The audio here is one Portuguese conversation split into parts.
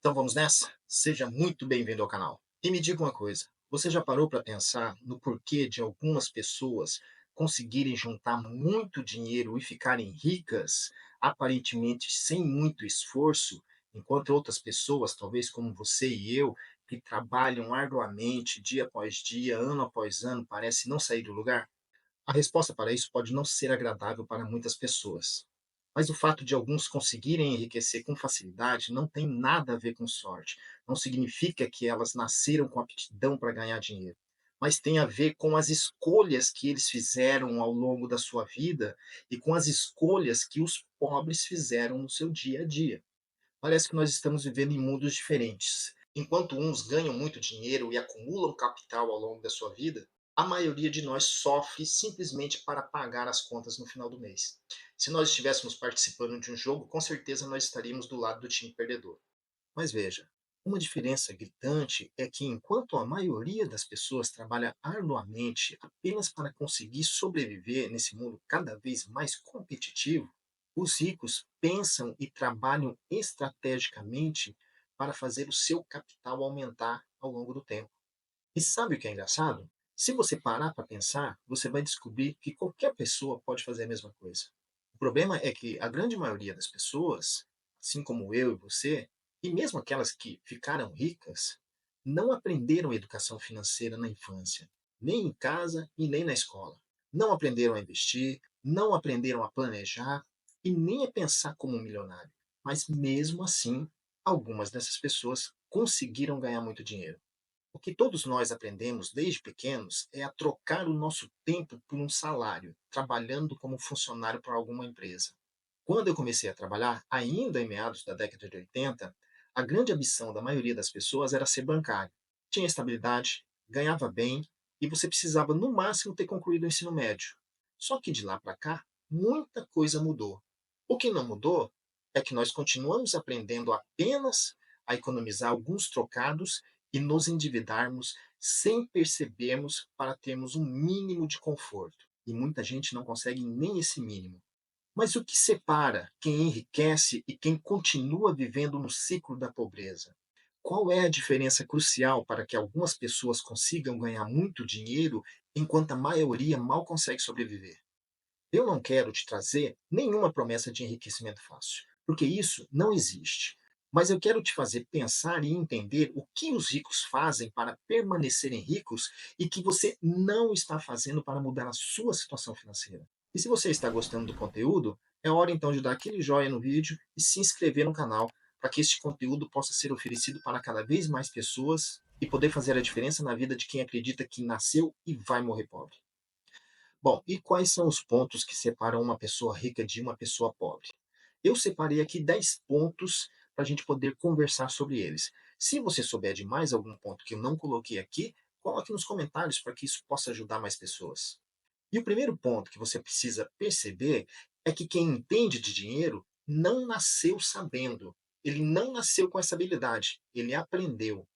Então vamos nessa? Seja muito bem-vindo ao canal. E me diga uma coisa, você já parou para pensar no porquê de algumas pessoas conseguirem juntar muito dinheiro e ficarem ricas, aparentemente sem muito esforço, enquanto outras pessoas, talvez como você e eu, que trabalham arduamente dia após dia, ano após ano, parece não sair do lugar? A resposta para isso pode não ser agradável para muitas pessoas. Mas o fato de alguns conseguirem enriquecer com facilidade não tem nada a ver com sorte. Não significa que elas nasceram com aptidão para ganhar dinheiro. Mas tem a ver com as escolhas que eles fizeram ao longo da sua vida e com as escolhas que os pobres fizeram no seu dia a dia. Parece que nós estamos vivendo em mundos diferentes. Enquanto uns ganham muito dinheiro e acumulam capital ao longo da sua vida, a maioria de nós sofre simplesmente para pagar as contas no final do mês. Se nós estivéssemos participando de um jogo, com certeza nós estaríamos do lado do time perdedor. Mas veja, uma diferença gritante é que enquanto a maioria das pessoas trabalha arduamente apenas para conseguir sobreviver nesse mundo cada vez mais competitivo, os ricos pensam e trabalham estrategicamente para fazer o seu capital aumentar ao longo do tempo. E sabe o que é engraçado? Se você parar para pensar, você vai descobrir que qualquer pessoa pode fazer a mesma coisa. O problema é que a grande maioria das pessoas, assim como eu e você, e mesmo aquelas que ficaram ricas, não aprenderam educação financeira na infância, nem em casa e nem na escola. Não aprenderam a investir, não aprenderam a planejar e nem a pensar como um milionário. Mas mesmo assim, algumas dessas pessoas conseguiram ganhar muito dinheiro. O que todos nós aprendemos desde pequenos é a trocar o nosso tempo por um salário, trabalhando como funcionário para alguma empresa. Quando eu comecei a trabalhar, ainda em meados da década de 80, a grande ambição da maioria das pessoas era ser bancário. Tinha estabilidade, ganhava bem e você precisava, no máximo, ter concluído o ensino médio. Só que de lá para cá, muita coisa mudou. O que não mudou é que nós continuamos aprendendo apenas a economizar alguns trocados e nos endividarmos sem percebermos para termos um mínimo de conforto. E muita gente não consegue nem esse mínimo. Mas o que separa quem enriquece e quem continua vivendo no ciclo da pobreza? Qual é a diferença crucial para que algumas pessoas consigam ganhar muito dinheiro enquanto a maioria mal consegue sobreviver? Eu não quero te trazer nenhuma promessa de enriquecimento fácil, porque isso não existe. Mas eu quero te fazer pensar e entender o que os ricos fazem para permanecerem ricos e que você não está fazendo para mudar a sua situação financeira. E se você está gostando do conteúdo, é hora então de dar aquele joinha no vídeo e se inscrever no canal para que este conteúdo possa ser oferecido para cada vez mais pessoas e poder fazer a diferença na vida de quem acredita que nasceu e vai morrer pobre. Bom, e quais são os pontos que separam uma pessoa rica de uma pessoa pobre? Eu separei aqui 10 pontos para a gente poder conversar sobre eles. Se você souber de mais algum ponto que eu não coloquei aqui, coloque nos comentários para que isso possa ajudar mais pessoas. E o primeiro ponto que você precisa perceber é que quem entende de dinheiro não nasceu sabendo. Ele não nasceu com essa habilidade, ele aprendeu.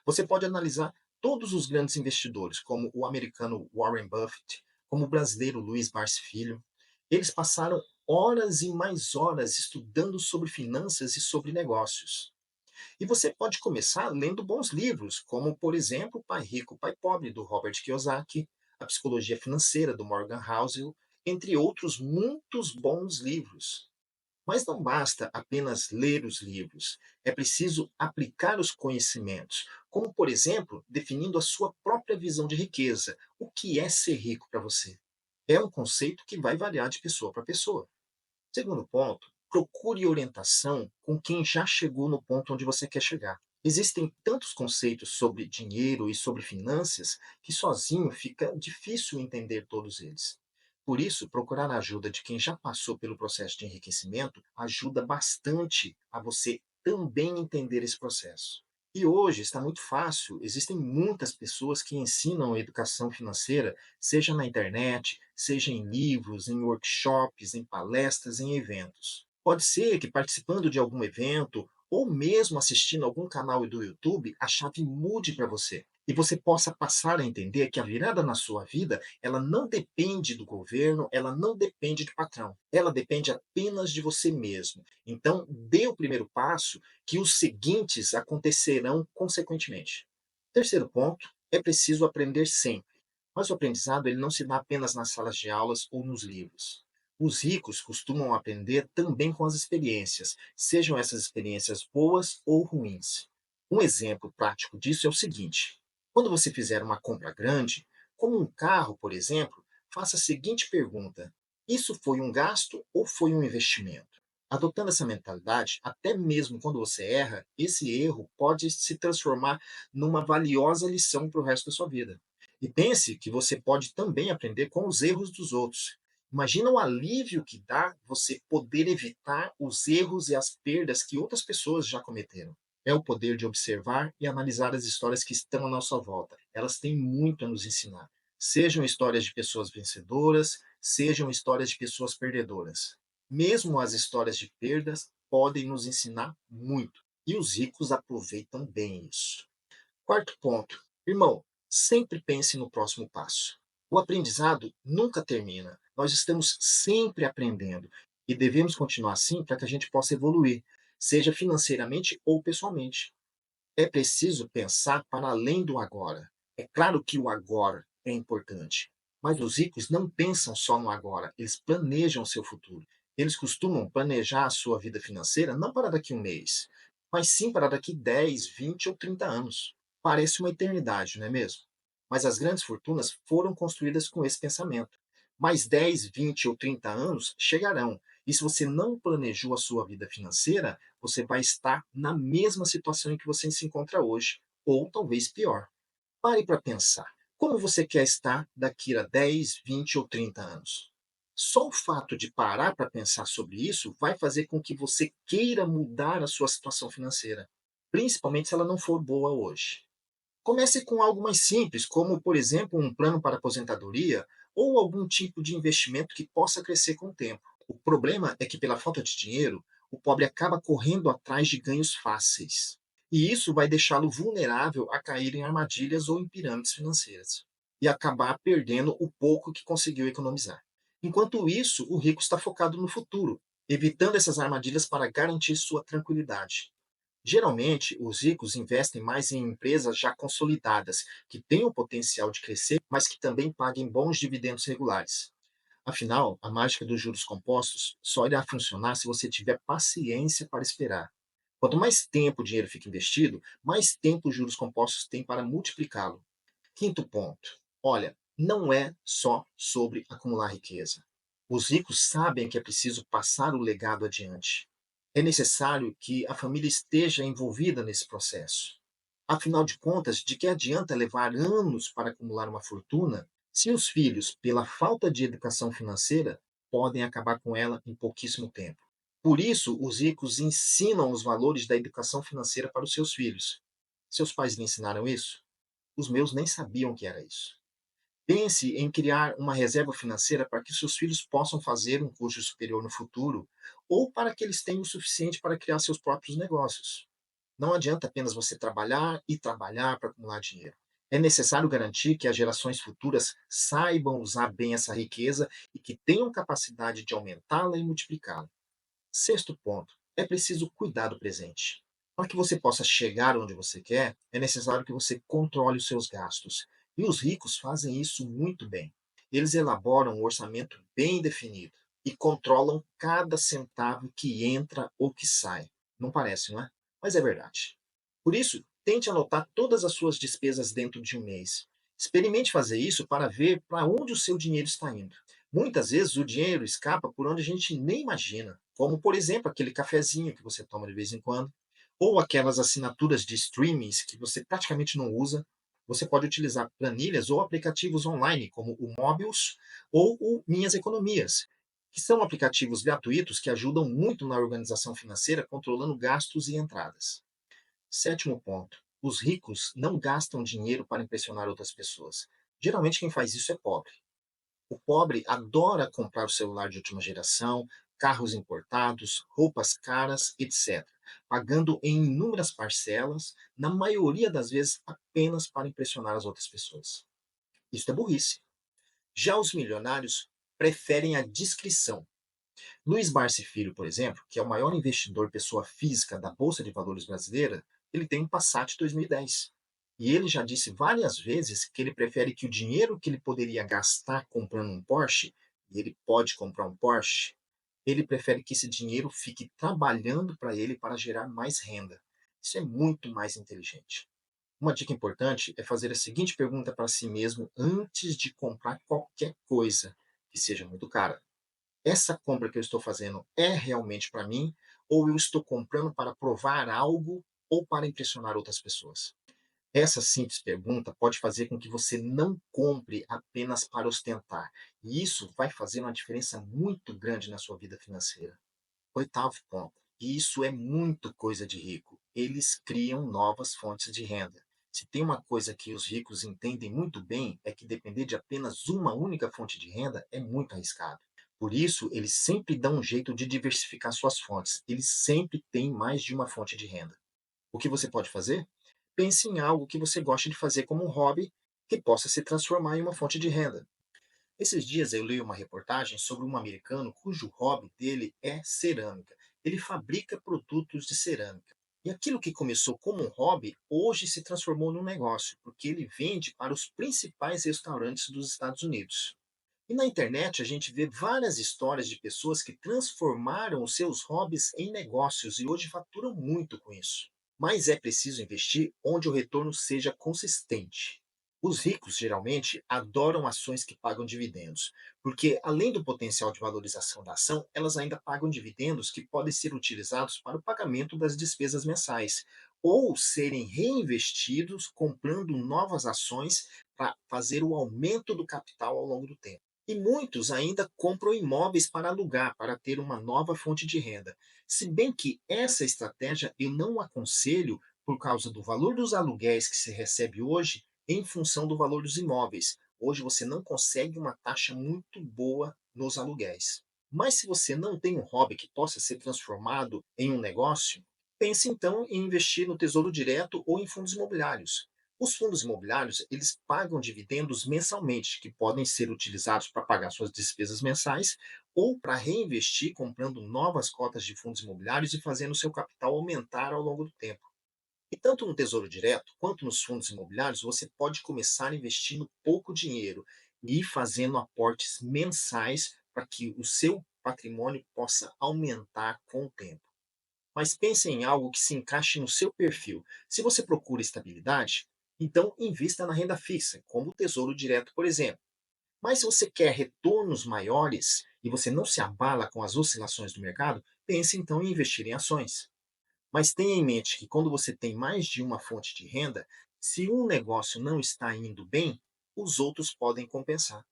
Você pode analisar todos os grandes investidores, como o americano Warren Buffett, como o brasileiro Luiz Barsi Filho. Eles passaram horas e mais horas estudando sobre finanças e sobre negócios. E você pode começar lendo bons livros, como, por exemplo, Pai Rico, Pai Pobre, do Robert Kiyosaki, A Psicologia Financeira, do Morgan Housel, entre outros muitos bons livros. Mas não basta apenas ler os livros, é preciso aplicar os conhecimentos, como, por exemplo, definindo a sua própria visão de riqueza. O que é ser rico para você? É um conceito que vai variar de pessoa para pessoa. Segundo ponto, procure orientação com quem já chegou no ponto onde você quer chegar. Existem tantos conceitos sobre dinheiro e sobre finanças que sozinho fica difícil entender todos eles. Por isso, procurar a ajuda de quem já passou pelo processo de enriquecimento ajuda bastante a você também entender esse processo. E hoje está muito fácil, existem muitas pessoas que ensinam educação financeira, seja na internet, seja em livros, em workshops, em palestras, em eventos. Pode ser que participando de algum evento ou mesmo assistindo algum canal do YouTube, a chave mude para você. E você possa passar a entender que a virada na sua vida, ela não depende do governo, ela não depende do patrão, ela depende apenas de você mesmo. Então, dê o primeiro passo, que os seguintes acontecerão consequentemente. Terceiro ponto, é preciso aprender sempre. Mas o aprendizado ele não se dá apenas nas salas de aulas ou nos livros. Os ricos costumam aprender também com as experiências, sejam essas experiências boas ou ruins. Um exemplo prático disso é o seguinte: quando você fizer uma compra grande, como um carro, por exemplo, faça a seguinte pergunta: isso foi um gasto ou foi um investimento? Adotando essa mentalidade, até mesmo quando você erra, esse erro pode se transformar numa valiosa lição para o resto da sua vida. E pense que você pode também aprender com os erros dos outros. Imagina o alívio que dá você poder evitar os erros e as perdas que outras pessoas já cometeram. É o poder de observar e analisar as histórias que estão à nossa volta. Elas têm muito a nos ensinar. Sejam histórias de pessoas vencedoras, sejam histórias de pessoas perdedoras. Mesmo as histórias de perdas podem nos ensinar muito. E os ricos aproveitam bem isso. Quarto ponto. Irmão, sempre pense no próximo passo. O aprendizado nunca termina. Nós estamos sempre aprendendo e devemos continuar assim para que a gente possa evoluir, seja financeiramente ou pessoalmente. É preciso pensar para além do agora. É claro que o agora é importante, mas os ricos não pensam só no agora, eles planejam o seu futuro. Eles costumam planejar a sua vida financeira não para daqui a um mês, mas sim para daqui 10, 20 ou 30 anos. Parece uma eternidade, não é mesmo? Mas as grandes fortunas foram construídas com esse pensamento. Mais 10, 20 ou 30 anos chegarão. E se você não planejou a sua vida financeira, você vai estar na mesma situação em que você se encontra hoje, ou talvez pior. Pare para pensar. Como você quer estar daqui a 10, 20 ou 30 anos? Só o fato de parar para pensar sobre isso vai fazer com que você queira mudar a sua situação financeira, principalmente se ela não for boa hoje. Comece com algo mais simples, como, por exemplo, um plano para aposentadoria ou algum tipo de investimento que possa crescer com o tempo. O problema é que, pela falta de dinheiro, o pobre acaba correndo atrás de ganhos fáceis. E isso vai deixá-lo vulnerável a cair em armadilhas ou em pirâmides financeiras. E acabar perdendo o pouco que conseguiu economizar. Enquanto isso, o rico está focado no futuro, evitando essas armadilhas para garantir sua tranquilidade. Geralmente, os ricos investem mais em empresas já consolidadas, que têm o potencial de crescer, mas que também paguem bons dividendos regulares. Afinal, a mágica dos juros compostos só irá funcionar se você tiver paciência para esperar. Quanto mais tempo o dinheiro fica investido, mais tempo os juros compostos têm para multiplicá-lo. Quinto ponto. Olha, não é só sobre acumular riqueza. Os ricos sabem que é preciso passar o legado adiante. É necessário que a família esteja envolvida nesse processo. Afinal de contas, de que adianta levar anos para acumular uma fortuna se os filhos, pela falta de educação financeira, podem acabar com ela em pouquíssimo tempo? Por isso, os ricos ensinam os valores da educação financeira para os seus filhos. Seus pais lhe ensinaram isso? Os meus nem sabiam que era isso. Pense em criar uma reserva financeira para que seus filhos possam fazer um curso superior no futuro ou para que eles tenham o suficiente para criar seus próprios negócios. Não adianta apenas você trabalhar e trabalhar para acumular dinheiro. É necessário garantir que as gerações futuras saibam usar bem essa riqueza e que tenham capacidade de aumentá-la e multiplicá-la. Sexto ponto, é preciso cuidar do presente. Para que você possa chegar onde você quer, é necessário que você controle os seus gastos. E os ricos fazem isso muito bem. Eles elaboram um orçamento bem definido e controlam cada centavo que entra ou que sai. Não parece, não é? Mas é verdade. Por isso, tente anotar todas as suas despesas dentro de um mês. Experimente fazer isso para ver para onde o seu dinheiro está indo. Muitas vezes o dinheiro escapa por onde a gente nem imagina, como por exemplo aquele cafezinho que você toma de vez em quando, ou aquelas assinaturas de streamings que você praticamente não usa. Você pode utilizar planilhas ou aplicativos online, como o Mobius ou o Minhas Economias, que são aplicativos gratuitos que ajudam muito na organização financeira, controlando gastos e entradas. Sétimo ponto: os ricos não gastam dinheiro para impressionar outras pessoas. Geralmente quem faz isso é pobre. O pobre adora comprar o celular de última geração, carros importados, roupas caras, etc., pagando em inúmeras parcelas, na maioria das vezes apenas para impressionar as outras pessoas. Isso é burrice. Já os milionários preferem a discrição. Luiz Barsi Filho, por exemplo, que é o maior investidor pessoa física da Bolsa de Valores brasileira, ele tem um Passat 2010. E ele já disse várias vezes que ele prefere que o dinheiro que ele poderia gastar comprando um Porsche, e ele pode comprar um Porsche, ele prefere que esse dinheiro fique trabalhando para ele para gerar mais renda. Isso é muito mais inteligente. Uma dica importante é fazer a seguinte pergunta para si mesmo antes de comprar qualquer coisa que seja muito cara: essa compra que eu estou fazendo é realmente para mim, ou eu estou comprando para provar algo ou para impressionar outras pessoas? Essa simples pergunta pode fazer com que você não compre apenas para ostentar, e isso vai fazer uma diferença muito grande na sua vida financeira. Oitavo ponto, e isso é muito coisa de rico: eles criam novas fontes de renda. Se tem uma coisa que os ricos entendem muito bem, é que depender de apenas uma única fonte de renda é muito arriscado. Por isso, eles sempre dão um jeito de diversificar suas fontes. Eles sempre têm mais de uma fonte de renda. O que você pode fazer? Pense em algo que você gosta de fazer como um hobby que possa se transformar em uma fonte de renda. Esses dias eu li uma reportagem sobre um americano cujo hobby dele é cerâmica. Ele fabrica produtos de cerâmica. E aquilo que começou como um hobby, hoje se transformou num negócio, porque ele vende para os principais restaurantes dos Estados Unidos. E na internet a gente vê várias histórias de pessoas que transformaram os seus hobbies em negócios e hoje faturam muito com isso. Mas é preciso investir onde o retorno seja consistente. Os ricos geralmente adoram ações que pagam dividendos, porque além do potencial de valorização da ação, elas ainda pagam dividendos que podem ser utilizados para o pagamento das despesas mensais ou serem reinvestidos comprando novas ações para fazer o aumento do capital ao longo do tempo. E muitos ainda compram imóveis para alugar, para ter uma nova fonte de renda. Se bem que essa estratégia eu não aconselho por causa do valor dos aluguéis que se recebe hoje em função do valor dos imóveis. Hoje você não consegue uma taxa muito boa nos aluguéis. Mas se você não tem um hobby que possa ser transformado em um negócio, pense então em investir no Tesouro Direto ou em fundos imobiliários. Os fundos imobiliários, eles pagam dividendos mensalmente, que podem ser utilizados para pagar suas despesas mensais ou para reinvestir comprando novas cotas de fundos imobiliários e fazendo seu capital aumentar ao longo do tempo. E tanto no Tesouro Direto quanto nos fundos imobiliários, você pode começar investindo pouco dinheiro e ir fazendo aportes mensais para que o seu patrimônio possa aumentar com o tempo. Mas pense em algo que se encaixe no seu perfil. Se você procura estabilidade, então invista na renda fixa, como o Tesouro Direto, por exemplo. Mas se você quer retornos maiores e você não se abala com as oscilações do mercado, pense então em investir em ações. Mas tenha em mente que quando você tem mais de uma fonte de renda, se um negócio não está indo bem, os outros podem compensar.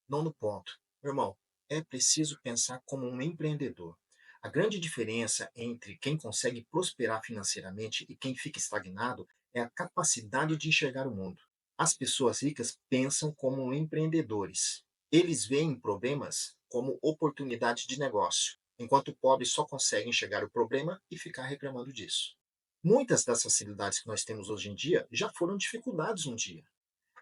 Nono ponto. Meu irmão, é preciso pensar como um empreendedor. A grande diferença entre quem consegue prosperar financeiramente e quem fica estagnado é a capacidade de enxergar o mundo. As pessoas ricas pensam como empreendedores. Eles veem problemas como oportunidade de negócio, enquanto o pobre só consegue enxergar o problema e ficar reclamando disso. Muitas das facilidades que nós temos hoje em dia já foram dificuldades um dia,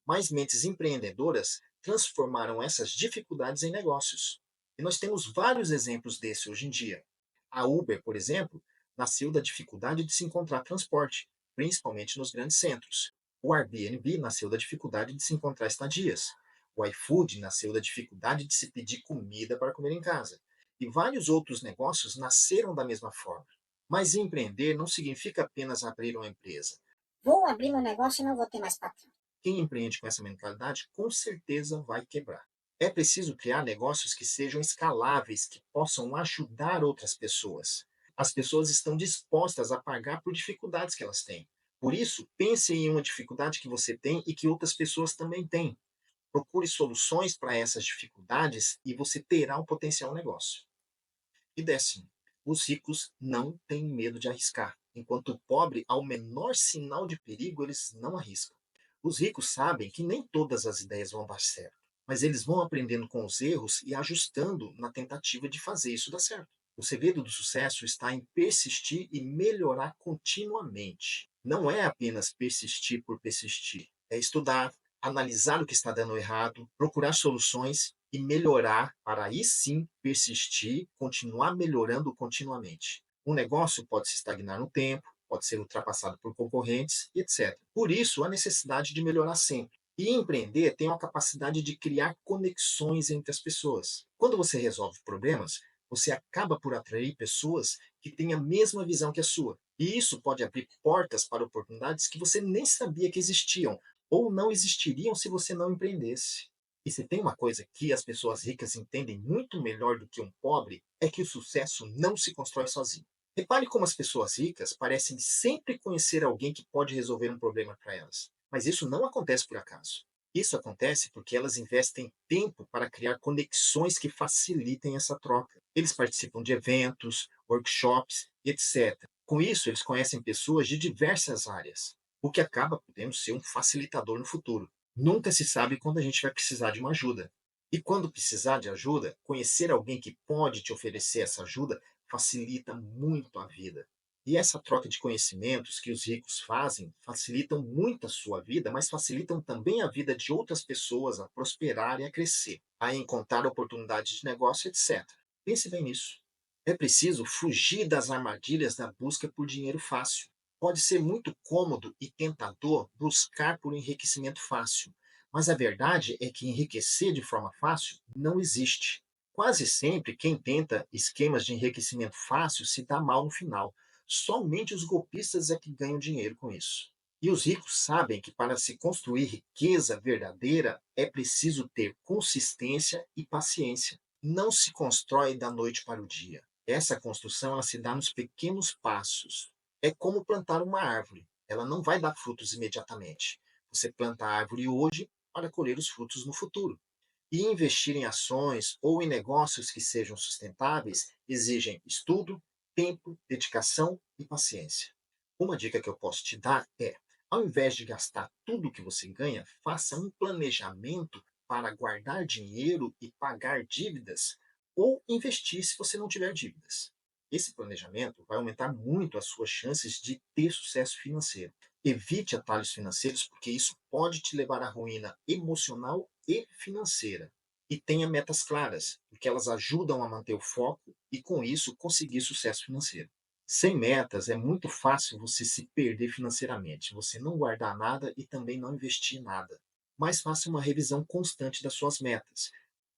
mas mentes empreendedoras transformaram essas dificuldades em negócios. E nós temos vários exemplos desse hoje em dia. A Uber, por exemplo, nasceu da dificuldade de se encontrar transporte, principalmente nos grandes centros. O Airbnb nasceu da dificuldade de se encontrar estadias. O iFood nasceu da dificuldade de se pedir comida para comer em casa. E vários outros negócios nasceram da mesma forma. Mas empreender não significa apenas abrir uma empresa. Vou abrir meu negócio e não vou ter mais patrão. Quem empreende com essa mentalidade, com certeza vai quebrar. É preciso criar negócios que sejam escaláveis, que possam ajudar outras pessoas. As pessoas estão dispostas a pagar por dificuldades que elas têm. Por isso, pense em uma dificuldade que você tem e que outras pessoas também têm. Procure soluções para essas dificuldades e você terá um potencial negócio. E décimo, os ricos não têm medo de arriscar, enquanto o pobre, ao menor sinal de perigo, eles não arriscam. Os ricos sabem que nem todas as ideias vão dar certo, mas eles vão aprendendo com os erros e ajustando na tentativa de fazer isso dar certo. O segredo do sucesso está em persistir e melhorar continuamente. Não é apenas persistir por persistir, é estudar, analisar o que está dando errado, procurar soluções e melhorar para aí sim persistir, continuar melhorando continuamente. Um negócio pode se estagnar no tempo, pode ser ultrapassado por concorrentes e etc. Por isso, a necessidade de melhorar sempre. E empreender tem a capacidade de criar conexões entre as pessoas. Quando você resolve problemas, você acaba por atrair pessoas que têm a mesma visão que a sua. E isso pode abrir portas para oportunidades que você nem sabia que existiam, ou não existiriam se você não empreendesse. E se tem uma coisa que as pessoas ricas entendem muito melhor do que um pobre, é que o sucesso não se constrói sozinho. Repare como as pessoas ricas parecem sempre conhecer alguém que pode resolver um problema para elas. Mas isso não acontece por acaso. Isso acontece porque elas investem tempo para criar conexões que facilitem essa troca. Eles participam de eventos, workshops, etc. Com isso, eles conhecem pessoas de diversas áreas, o que acaba podendo ser um facilitador no futuro. Nunca se sabe quando a gente vai precisar de uma ajuda. E quando precisar de ajuda, conhecer alguém que pode te oferecer essa ajuda facilita muito a vida. E essa troca de conhecimentos que os ricos fazem facilitam muito a sua vida, mas facilitam também a vida de outras pessoas a prosperar e a crescer, a encontrar oportunidades de negócio, etc. Pense bem nisso. É preciso fugir das armadilhas da busca por dinheiro fácil. Pode ser muito cômodo e tentador buscar por enriquecimento fácil, mas a verdade é que enriquecer de forma fácil não existe. Quase sempre quem tenta esquemas de enriquecimento fácil se dá mal no final. Somente os golpistas é que ganham dinheiro com isso. E os ricos sabem que para se construir riqueza verdadeira é preciso ter consistência e paciência. Não se constrói da noite para o dia. Essa construção ela se dá nos pequenos passos. É como plantar uma árvore. Ela não vai dar frutos imediatamente. Você planta a árvore hoje para colher os frutos no futuro. E investir em ações ou em negócios que sejam sustentáveis exigem estudo, tempo, dedicação e paciência. Uma dica que eu posso te dar é, ao invés de gastar tudo o que você ganha, faça um planejamento para guardar dinheiro e pagar dívidas ou investir se você não tiver dívidas. Esse planejamento vai aumentar muito as suas chances de ter sucesso financeiro. Evite atalhos financeiros, porque isso pode te levar à ruína emocional e financeira. E tenha metas claras, porque elas ajudam a manter o foco e, com isso, conseguir sucesso financeiro. Sem metas, é muito fácil você se perder financeiramente, você não guardar nada e também não investir nada. Mas faça uma revisão constante das suas metas.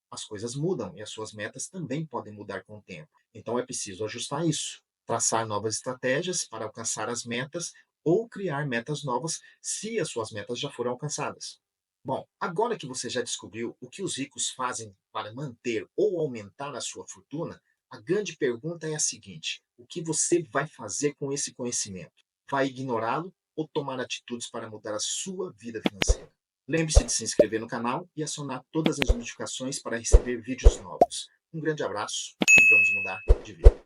As coisas mudam e as suas metas também podem mudar com o tempo. Então é preciso ajustar isso, traçar novas estratégias para alcançar as metas ou criar metas novas se as suas metas já foram alcançadas. Bom, agora que você já descobriu o que os ricos fazem para manter ou aumentar a sua fortuna, a grande pergunta é a seguinte: o que você vai fazer com esse conhecimento? Vai ignorá-lo ou tomar atitudes para mudar a sua vida financeira? Lembre-se de se inscrever no canal e acionar todas as notificações para receber vídeos novos. Um grande abraço e vamos mudar de vida.